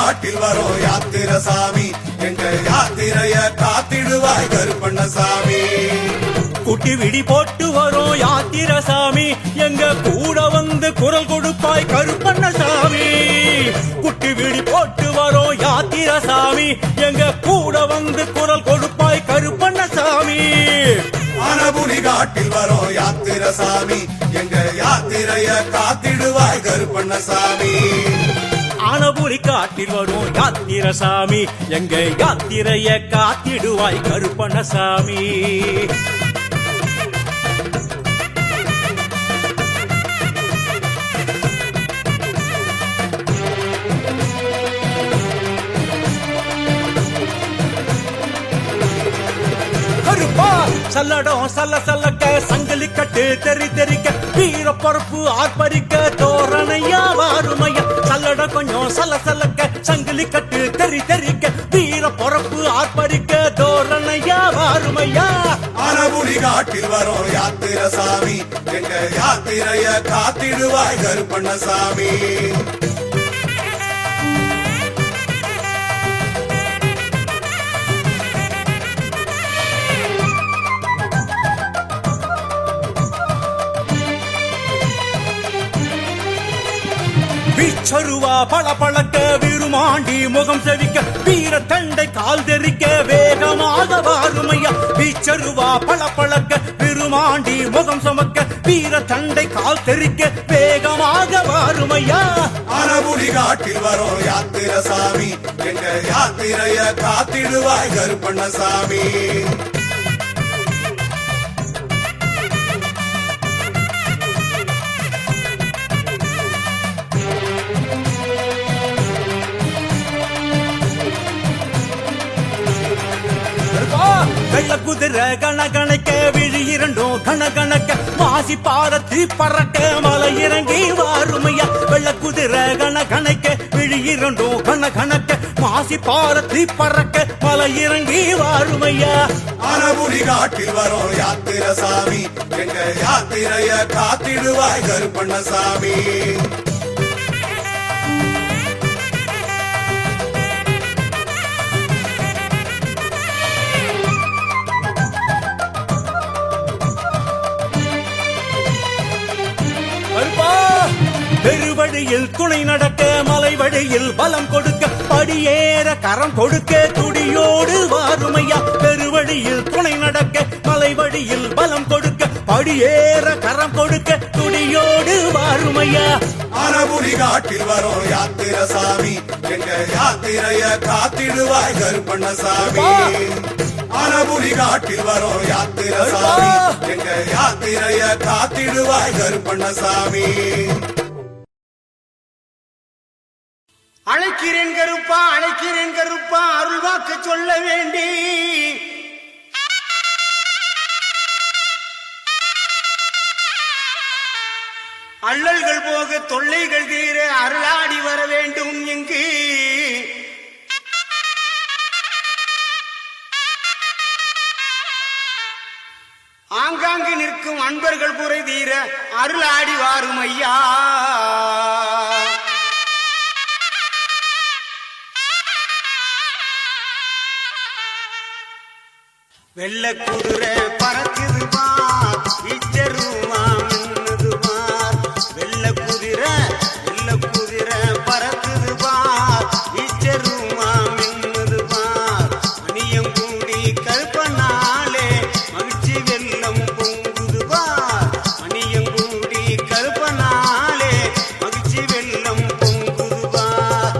காட்டில் வரும் யாத்திரசாமி எங்க யாத்திரைய காத்திடுவாய் கருப்பண்ணசாமி. குட்டி விடி போட்டு வரும் யாத்திரசாமி எங்க கூட வந்து குரல் கொடுப்பாய் கருப்பண்ணசாமி. குட்டி விடி போட்டு வரும் யாத்திரசாமி எங்க கூட வந்து குரல் கொடுப்பாய் கருப்பண்ணசாமி. ஆனபுலி காட்டில் வரும் யாத்திரசாமி எங்க யாத்திரைய காத்திடுவாய் கருப்பண்ணசாமி. ஆனபுலி காட்டில் வரும் யாத்திரசாமி எங்க யாத்திரைய காத்திடுவாய் கருப்பண்ணசாமி. சல்லடம் சல்ல சல்லக்க சங்கிலி கட்டு தெரி தெரிக்க வீர பொறுப்பு ஆர்ப்பரிக்க தோரணையா வாருமையா. சல்லடம் கொஞ்சம் சல்ல சல்லக்க சங்கிலி கட்டு தெரி தெரிக்க வீர பொறுப்பு ஆர்ப்பரிக்க தோரணையா வாருமையா. ஆனபுலி காட்டில் வரும் யாத்திரசாமி எங்க யாத்திரைய காத்திடுவாய் கருப்பண்ணசாமி. வீச்சருவா பல பழக்க விருமாண்டி முகம் செவிக்க வீர தண்டை கால் தெரிக்க வேகமாக வாருமையா. வீச்சருவா பல பழக்க விருமாண்டி முகம் சுமக்க வீர தண்டை கால் தெரிக்க வேகமாக வாருமையா. ஆனபுலி காட்டில் வரும் யாத்திரசாமி எங்க யாத்திரைய காத்திடுவாய் கருப்பண்ணசாமி. வெள்ள குதிரை கணக்கணக்க விழி இரண்டும் கணக்கணக்க வாசி பாரத்தி பறக்க மலை இறங்கி வாருமையா. வெள்ள குதிரை கணக்கணக்க விழி இரண்டும் கணக்கணக்க வாசி பாரத்தி பறக்க மலை இறங்கி வாருமையா. ஆனபுலி காட்டில் வரும் யாத்திரசாமி எங்க யாத்திரைய காத்திடுவாய் கருப்பண்ணசாமி. பெருவழியில் துணை நடக்க மலை வழியில் பலம் கொடுக்க படியேற கரம் கொடுக்க துடியோடு வாருமையா. பெருவழியில் துணை நடக்க மலை வழியில் பலம் கொடுக்க படியேற கரம் கொடுக்க துடியோடு வாருமையா. ஆனபுலி காட்டில் வரும் யாத்திரசாமி எங்க யாத்திரைய காத்திடுவாய் கருப்பண்ணசாமி. ஆனபுலி காட்டில் வரும் யாத்திரசாமி எங்க யாத்திரைய காத்திடுவாய் கருப்பண்ணசாமி. அழைக்கிறேன் கருப்பா அழைக்கிறேன் கருப்பா அருள் வாக்கு சொல்ல வேண்டி அள்ளல்கள் போக தொல்லைகள் தீர அருளாடி வர வேண்டும் இங்கு. ஆங்காங்கு நிற்கும் அன்பர்கள் குறை தீர அருளாடி வாரும் ஐயா. வெள்ள குதிரை பறக்குது பார் இச்சருவா மின்னுது பார். வெள்ள குதிரை பறக்குது பார் இச்சருவா மின்னுது பார். மணியம் கூடி கருப்பனாலே மகிழ்ச்சி வெள்ளம் பொங்குது பார். மணியம் கூடி கருப்பனாலே மகிழ்ச்சி வெள்ளம் பொங்குது பார்.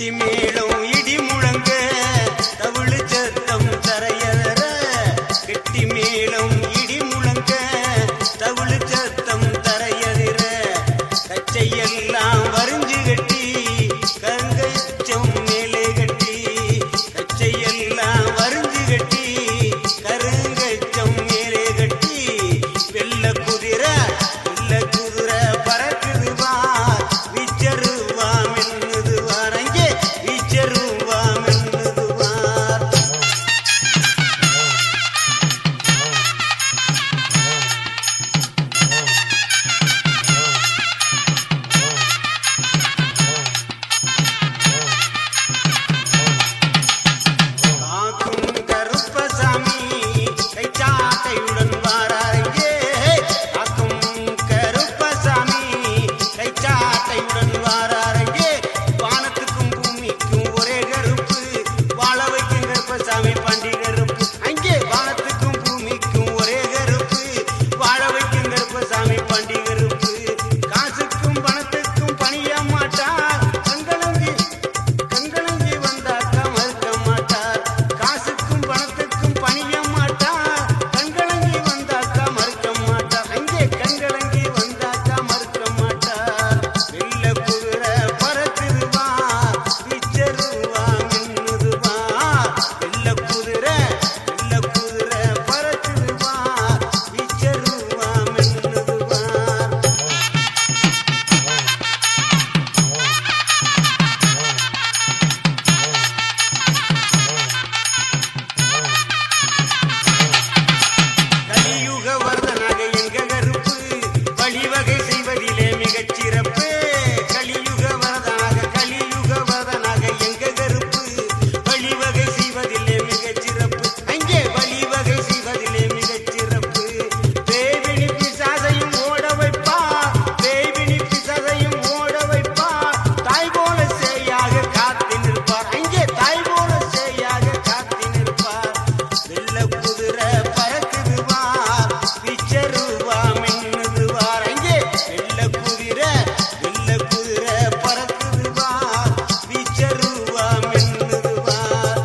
கெட்டி மேளம் இடி முழங்க தவிழு சத்தம் தரையற கெட்டி மேளம் இடி முழங்க தவிழு சத்தம் தரையற கச்சையெல்லாம் வரிஞ்சு கட்டி கருங்கச்சம் மேலே கட்டி கச்சையெல்லாம் வரிஞ்சு கட்டி கருங்கச்சம் மேலே கட்டி வெள்ள குதிரை பறக்குதுவா வீச்சருவா மென்னுதுவா அங்கே வீச்சருவா மென்னுதுவா காக்கும் கருப்பசாமி கைச்சாட்டையுடன் வாராங்கே காக்கும் கருப்பசாமி கைச்சாட்டையுடன் வாராங்கே வானத்துக்கும் பூமிக்கும் ஒரே கருப்பு வாழ வைக்கும் கருப்பசாமி பாண்டி கருப்பு அங்கே வானத்துக்கும் பூமிக்கும் ஒரே கருப்பு வாழ வைக்கும் கருப்பசாமி பாண்டி கருப்பு காசுக்கும் பணத்துக்கும் பணிய மாட்டார் கண்களங்கி வந்தாக்கா மறுக்க மாட்டார் காசுக்கும் பணத்துக்கும் பணிய மாட்டார் கண்களங்கி வந்தாக்கா மறுக்க மாட்டார் அங்கே கண்களங்கி வந்தாக்கா மறுக்க மாட்டார் வெள்ள குதிரை பறக்குதுவா வீச்சருவா மின்னுதுவா வெள்ள குதிரை பறக்குதுவா வீச்சருவா மின்னுதுவா கலியுக வரதனாக எங்க கருப்பு வழிவகை செய்வதிலே மிகச் சிறப்பு கலியுக வரதனாக எங்க கருப்பு வழிவகை செய்வதிலே மிகச் சிறப்பு அங்கே வழிவகை செய்வதிலே மிகச் சிறப்பு பேய்வினி பிசாசையும் ஓட வைப்பா தாய் போல சேயாக காத்து நிற்பார் அங்கே தாய் போல சேயாக காத்து நிற்பார் வெள்ள குதிரை பறக்குதுவா வீச்சருவா மின்னுதுவார் அங்கே வெள்ள குதிரை பறக்குதுவா வீச்சருவா மின்னுதுவார்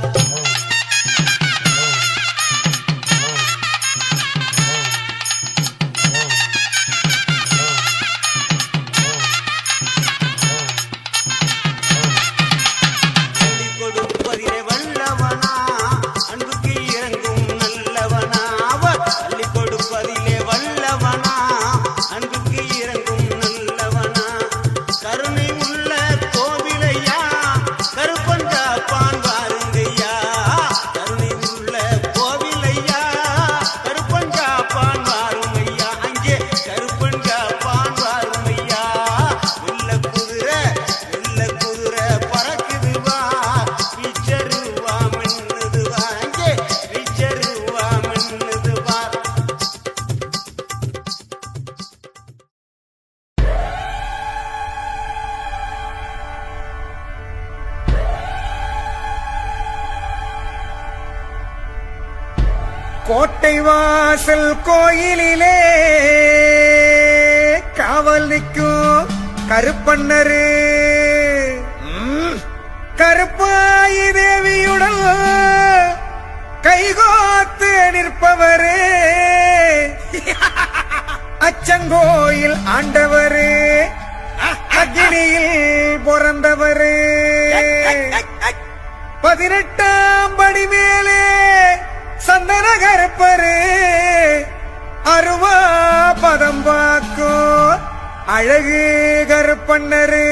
அள்ளி கொடுப்பதிலே வல்லவனா அன்புக்கு இறங்கும் நல்லவனா அவர் அள்ளி கொடுப்பதிலே வல்லவனா அன்புக்கு இறங்கும் நல்லவனா கருணை உள்ள கோவிலையா கருப்பஞ்சா பான் வாருங்கய்யா கருணை உள்ள கோவிலையா கருப்பஞ்சா பான் வாருமையா அங்கே கருப்பஞ்சா பான் வாருமையா வெள்ள குதிரை பறக்குதுவா வீச்சருவா மின்னுதுவா அங்கே வீச்சருவா மின்னுதுவா கோட்டை வாசல் கோயிலிலே காவல் நிற்கும் கருப்பண்ணரு கருப்பாயி தேவியுடன் கைகோத்து நிற்பவரு அச்சங்கோயில் ஆண்டவரு அக்னியில் பிறந்தவரு 18ஆம் படி மேலே சந்தன கருப்பரு அருவா பதம் பாக்கும் அழகு கருப்பண்ணரு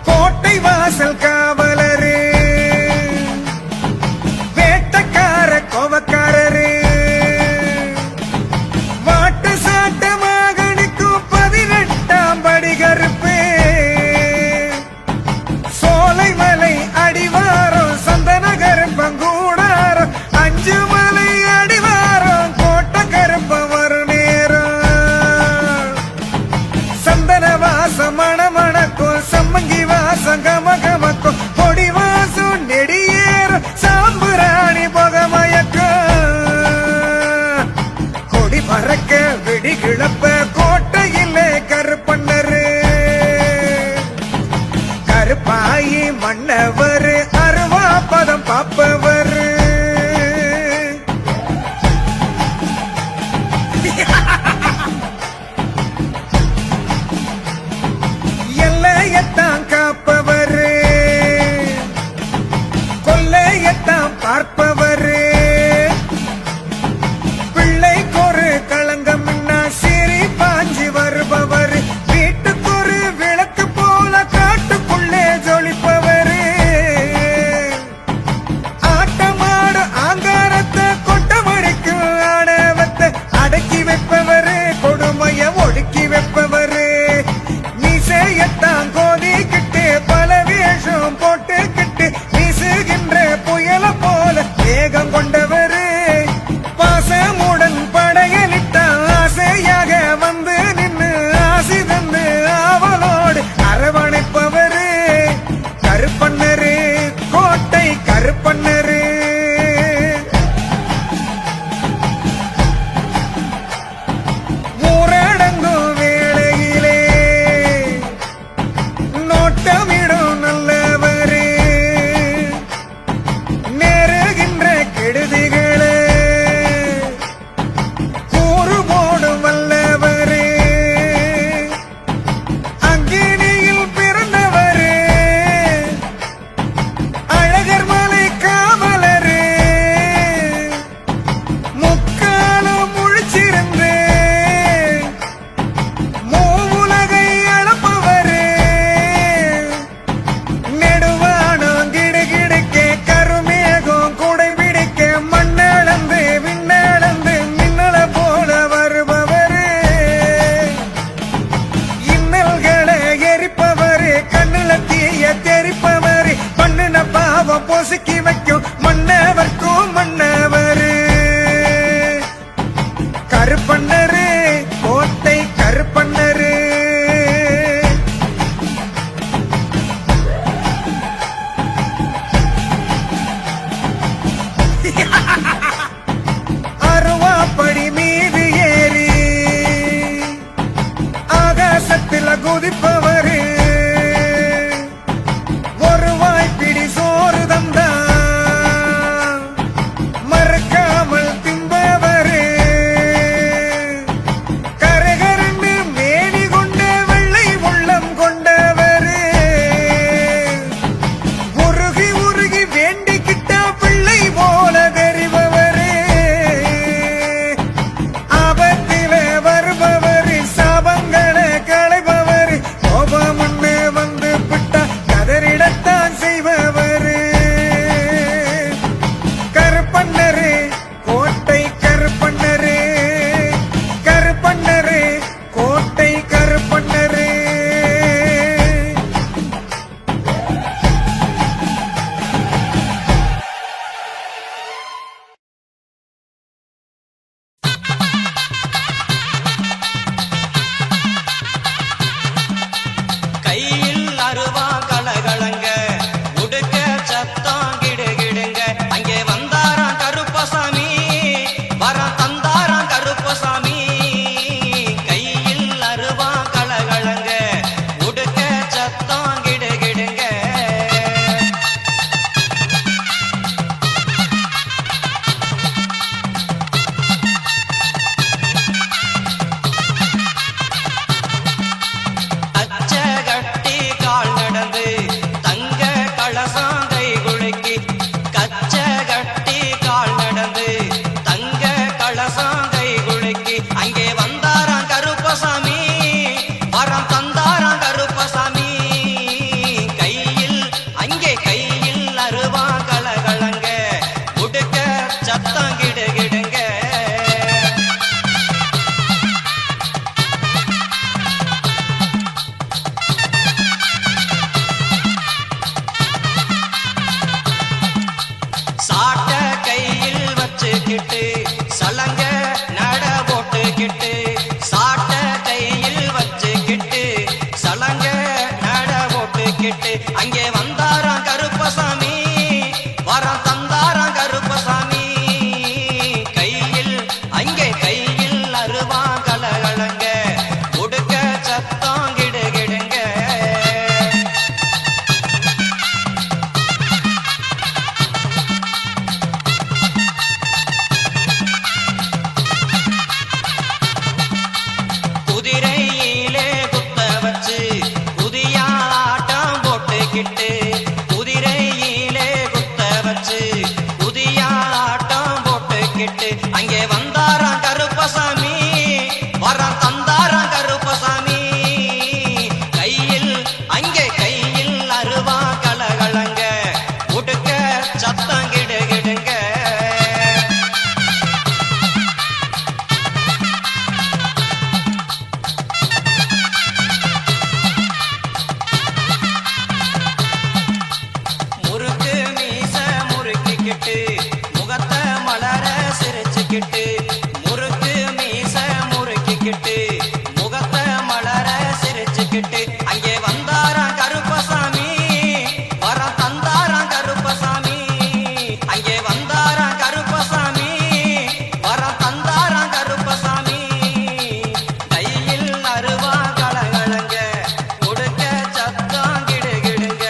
கோட்டை வாசல் காவலரு வேட்டக்கார கோவக்காரரு வாட்டு சாட்டு மகனுக்கும் 18ஆம் படி கருப்பு சோலை மலை அடிவாரம் சந்தன கருப்பங்கூடாரம் மதிப்பவரு ஒரு வாய்ப்பிடி சோறு தந்தா மறக்காமல் திம்பவரு கரகரன்னு மேனி கொண்ட வெள்ளை உள்ளம் கொண்டவரு உருகி உருகி வேண்டிக்கிட்டா பிள்ளை போல தெரிபவரு ஆபத்தில வருபவரு சாபங்களை களைபவரு கோபமுன்னு வந்து விட்டா கதறிடத்தான் செய்பவரு கருப்பண்ணரு கோட்டை கருப்பண்ணரு கருப்பண்ணரு கோட்டை கருப்பண்ணரு கையில் அருவா கலகலங்க உடுக்க சத்தம் கிடுகிடுங்க அங்கே வந்தாராம் கருப்பசாமி வரம் தந்தாராம் கருப்பசாமி கையில் அருவா கலகலங்க உடுக்க சத்தம் கிடுகிடுங்க அச்ச கட்டி கால் நடந்து தங்க கலசாங்கை குலுக்கி கச்ச கட்டி கால் நடந்து தங்க கலசாங்கை குலுக்கி அங்கே வந்தாராம் கருப்பசாமி வரம் தந்தாராம் கருப்பசாமி கையில் அங்கே கையில் அருவா கலகலங்க உடுக்க சத்தம் கிடுகிடுங்க சாட்ட கையில் வச்சுக்கிட்டு சலங்க நட போட்டுக்கிட்டு சாட்ட கையில் வச்சுக்கிட்டு சலங்க நட போட்டுக்கிட்டு அங்கே வந்தாராம் கருப்பசாமி வரம் தந்தாராம் கருப்பசாமி கையில் அங்கே கையில் அருவா கலகலங்க உடுக்க சத்தம் கிடுகிடுங்க குதிரையிலே குத்த வச்சு புதிய ஆட்டம் போட்டுக்கிட்டு குதிரையிலே குத்த வச்சு புதிய ஆட்டம் போட்டுக்கிட்டு அங்கே வந்தாராம் கருப்பசாமி வரம் தந்தாராம் கருப்பசாமி கையில் அங்கே கையில் அருவா கலகலங்க உடுக்க சத்தம் கிடுகிடுங்க முறுக்கு மீச முறுக்கிக்கிட்டு முகத்தை மலர சிரிச்சுக்கிட்டு முறுக்கு மீச முறுக்கிக்கிட்டு முகத்தை மலர சிரிச்சுக்கிட்டு அங்கே வந்தாராம் கருப்பசாமி வரம் தந்தாராம் கருப்பசாமி அங்கே வந்தாராம் கருப்பசாமி வரம் தந்தாராம் கருப்பசாமி கையில் அருவா கலகலங்க உடுக்க சத்தம் கிடுகிடுங்க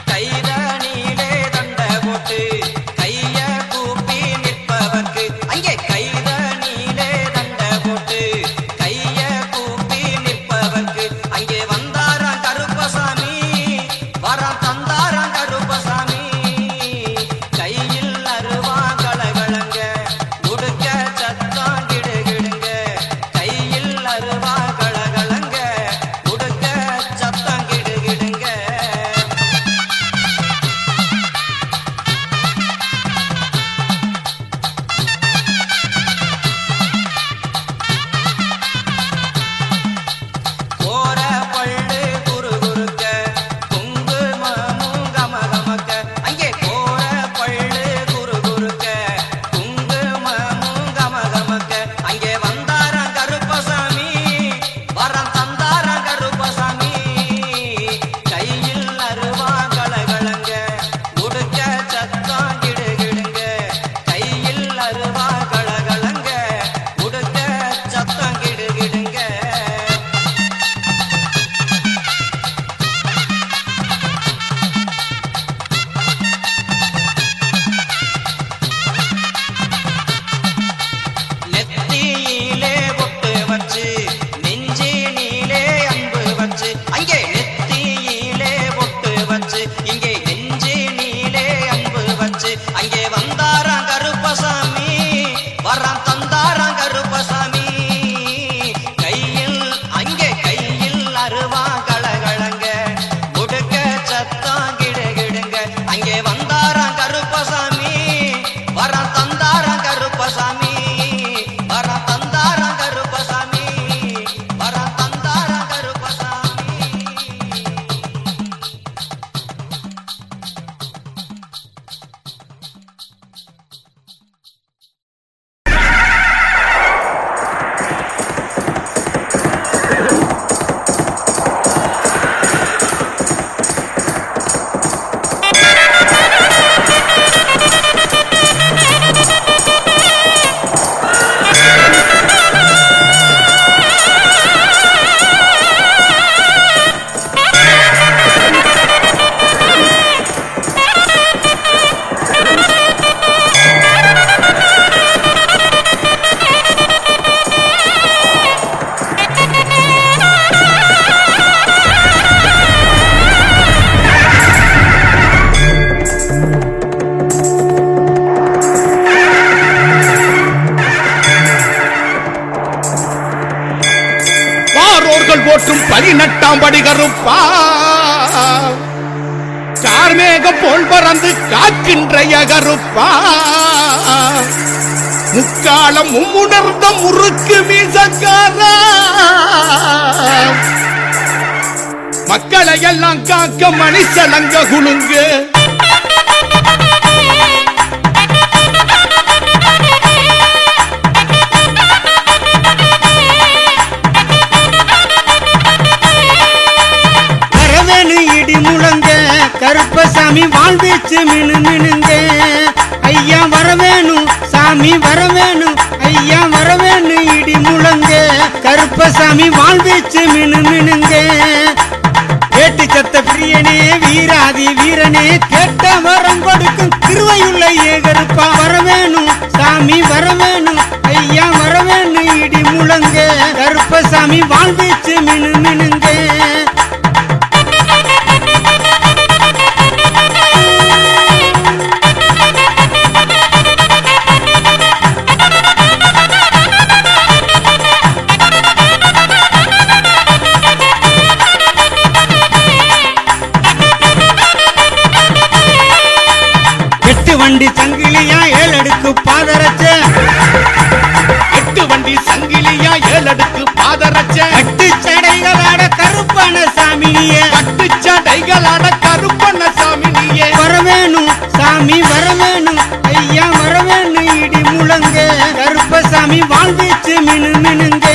கைதனிலே தண்ட போட்டு கைய கூப்பி நிற்பவர்க்கு அங்கே கைதனிலே தண்ட போட்டு கைய கூப்பி நிற்பவர்க்கு அங்கே வந்தாராம் கருப்பசாமி வரம் தந்தாராம் கருப்பசாமி கையில் அருவா கலகலங்க உடுக்க சத்தம் கிடுகிடுங்க கையில் அருவா கலகலங்க உடுக்க சத்தம் கிடுகிடுங்க கோர பள்ளு குறுகுறுக்க குங்குமமும் கமகமக்க அங்கே கோர பள்ளு குறுகுறுக்க குங்குமமும் கமகமக்க அங்கே வந்தாராம் கருப்பசாமி சான்றோர்கள் போற்றும் 18ஆம் படி கருப்பா கார்மேகம் போல் பறந்து காக்கின்றைய கருப்பா முக்காலம் மும்முணர்ந்த முறுக்கு மீசக்காரா மக்களை எல்லாம் காக்க மணிசலங்க குலுங்க கருப்பசாமி வாழ்வீச்சு மினு மினுங்க ஐயா வரவேணும் சாமி வரவேணும் ஐயா வரவேணும் இடி முழங்க கருப்பசாமி வாழ்வீச்சு மினு மினுங்க கேட்டு சத்த பிரியனே வீராதி வீரனே கேட்ட வரம் கொடுக்கும் திருவையுள்ள ஏகருப்பா வரவேணும் சாமி வரவேணும் ஐயா வரவேணும் இடி முழங்க கருப்பசாமி வாழ்வீச்சு மினு மினுங்க வண்டி சங்கிலியா ஏழடுக்கு பாதரச்ச 8 வண்டி சங்கிலியா 7 அடுக்கு பாதரச்ச 8 சடைகளாட கருப்பன சாமினியே 8 சடைகளாட கருப்பன சாமினியே வரவேணும் சாமி வரவேணும் ஐயா வரவேணும் இடி முழங்க கருப்பசாமி வாழ்வீச்சு மினு மினுங்க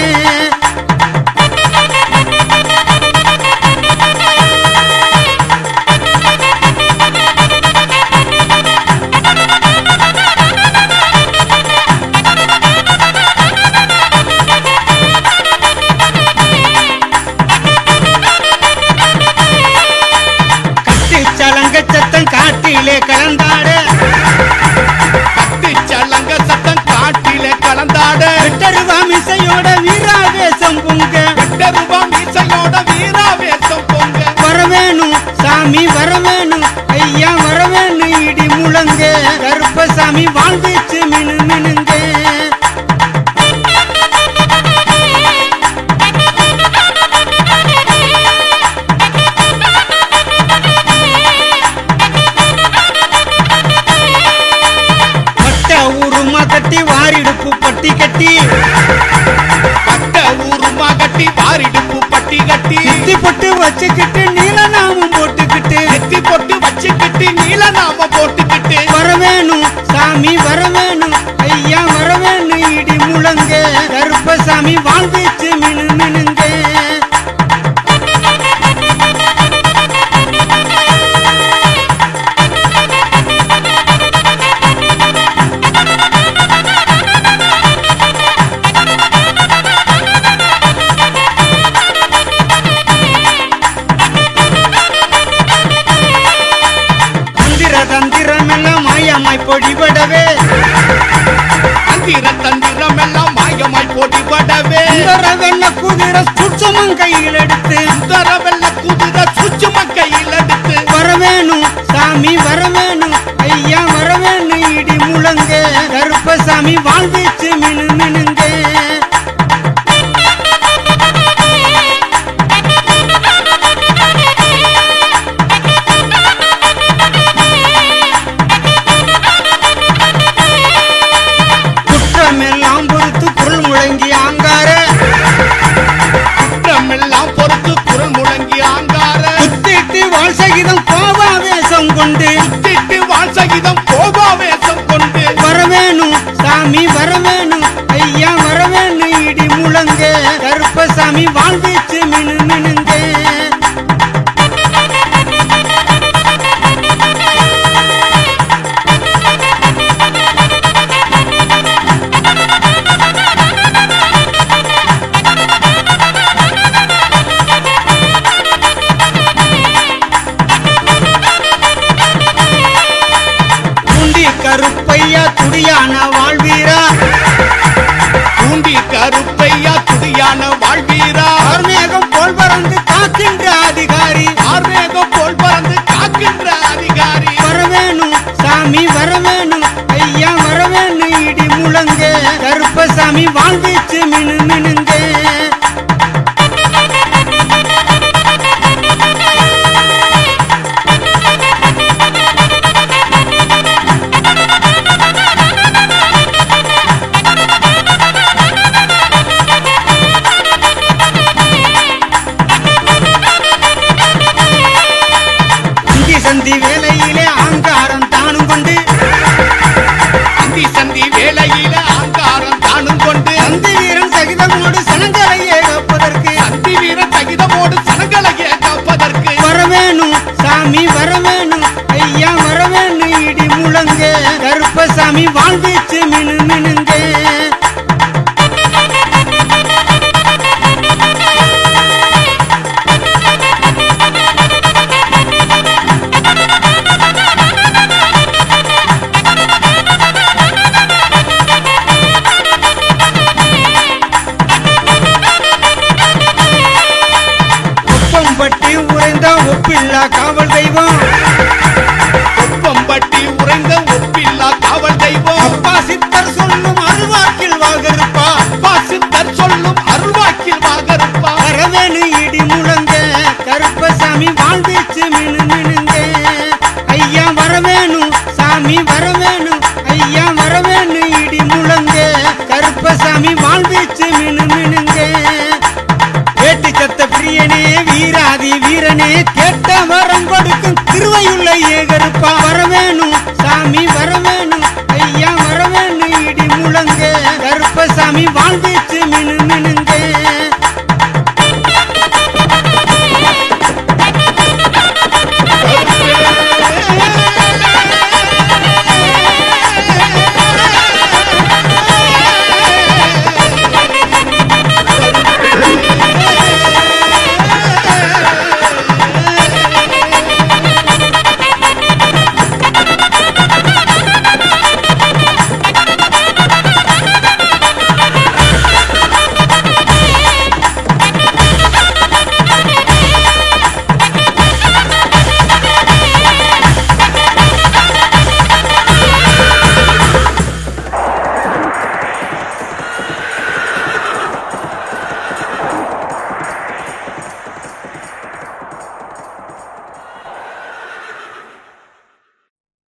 சத்தம் காட்டிலே கலந்தாட சலங்க சத்தம் காட்டிலே கலந்தாட விட்டருவா மிசையோட வீராவேசம் பொங்க விட்டருவா மிசையோட வீராவேசம் பொங்க வரவேணும் சாமி வரவேணும் ஐயா வரவேணும் இடி முழங்க கருப்பசாமி வாழ்வீச்சு மினு மினுங்க கட்டி வாரிடுப்பு பட்டி கட்டி பட்ட ஊருமா கட்டி வாரிடுப்பு பட்டி கட்டி நெத்தி பொட்டு வச்சுக்கிட்டு நீல நாமம் போட்டுக்கிட்டு நெத்தி பொட்டு வச்சுக்கிட்டு நீல நாமம் போட்டுக்கிட்டு வரவேணும் சாமி வரவேணும் ஐயா வரவேணும் இடி முழங்க கருப்பசாமி வாழ்வீச்சு மினு மினுங்க தந்திரமெல்லாம் மாயமாய் பொடிபடவே தந்திரம் எல்லாம் மாயமாய் பொடிபடவே வெள்ள குதிரை சுற்றமும் கையில் எடுத்து வெள்ள குதிரை சுற்றமும் கையில் எடுத்து வரவேணும் சாமி வரவேணும் ஐயா வரவேணும் இடி முழங்க கருப்பசாமி வாழ்வீச்சு மினு மினுங்க குற்றமெல்லாம் பொறுத்து குரல் முழங்கி ஆங்கார குற்றமெல்லாம் பொறுத்து குரல் முழங்கி ஆங்கார குத்திட்டு வாழ் சகிதம் கோபாவேசம் கொண்டு குத்திட்டு வாழ் சகிதம் கோபாவேசம் கொண்டு வரவேணும் சாமி வரவேணும் ஐயா வரவேணும் இடி முழங்க கருப்பசாமி வாழ்வீச்சு மினு மினுங்க கருப்பையா துடியான வாழ்வீரா பூண்டி கருப்பையா துடியான வாழ்வீரா ஆர்மேகம் போல் பறந்து காக்கின்ற அதிகாரி ஆர்மேகம் போல் பறந்து காக்கின்ற அதிகாரி வரவேணும் சாமி வரவேணும் ஐயா வரவேணும் இடி முழங்க கருப்பசாமி வாழ்வீச்சு மினு மினுங்க அழிவில்லா காவல் தெய்வம்